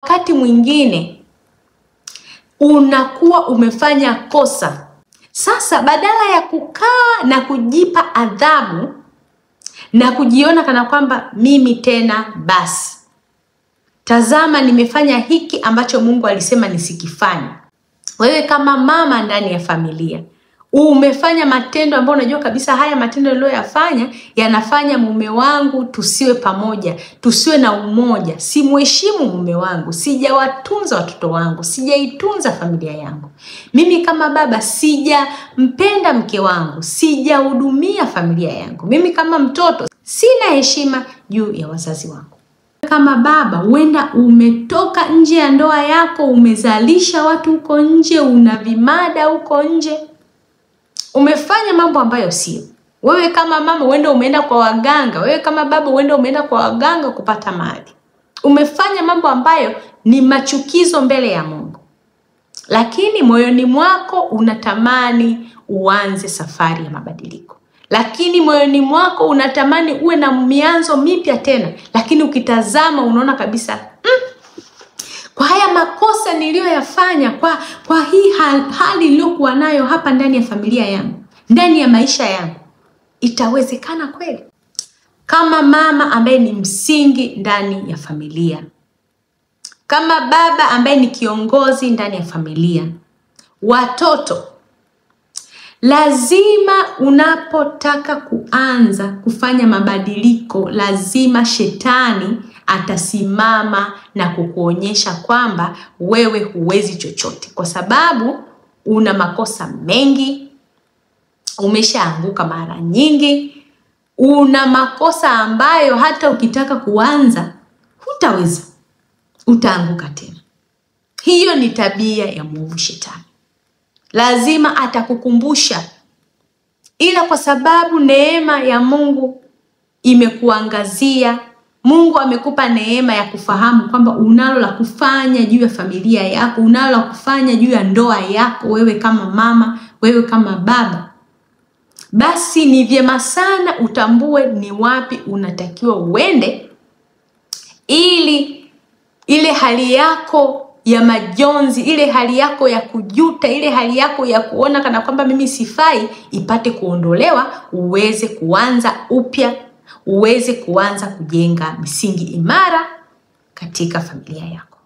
Wakati mwingine unakuwa umefanya kosa. Sasa badala ya kukaa na kujipa adhabu na kujiona kana kwamba mimi tena basi, tazama nimefanya hiki ambacho Mungu alisema nisikifanye. Wewe kama mama ndani ya familia, umefanya matendo ambayo unajua kabisa haya matendo niliyoyafanya yanafanya mume wangu tusiwe pamoja, tusiwe na umoja. Simheshimu mume wangu, sijawatunza watoto wangu, sijaitunza familia yangu. Mimi kama baba sijampenda mke wangu, sijahudumia familia yangu. Mimi kama mtoto sina heshima juu ya wazazi wangu. Kama baba, huenda umetoka nje ya ndoa yako, umezalisha watu huko nje, una vimada huko nje. Umefanya mambo ambayo sio. Wewe kama mama huenda umeenda kwa waganga, wewe kama baba huenda umeenda kwa waganga kupata mali. Umefanya mambo ambayo ni machukizo mbele ya Mungu. Lakini moyoni mwako unatamani uanze safari ya mabadiliko. Lakini moyoni mwako unatamani uwe na mianzo mipya tena. Lakini ukitazama unaona kabisa kwa haya makosa niliyoyafanya, kwa hii hali niliyokuwa nayo hapa ndani ya familia yangu, ndani ya maisha yangu, itawezekana kweli? Kama mama ambaye ni msingi ndani ya familia, kama baba ambaye ni kiongozi ndani ya familia, watoto, lazima unapotaka kuanza kufanya mabadiliko, lazima shetani atasimama na kukuonyesha kwamba wewe huwezi chochote, kwa sababu una makosa mengi, umeshaanguka mara nyingi, una makosa ambayo hata ukitaka kuanza hutaweza, utaanguka tena. Hiyo ni tabia ya mwovu shetani. Lazima atakukumbusha, ila kwa sababu neema ya Mungu imekuangazia, Mungu amekupa neema ya kufahamu kwamba unalo la kufanya juu ya familia yako, unalo la kufanya juu ya ndoa yako, wewe kama mama, wewe kama baba. Basi ni vyema sana utambue ni wapi unatakiwa uende, ili ile hali yako ya majonzi, ile hali yako ya kujuta, ile hali yako ya kuona kana kwamba mimi sifai ipate kuondolewa, uweze kuanza upya, uweze kuanza kujenga misingi imara katika familia yako.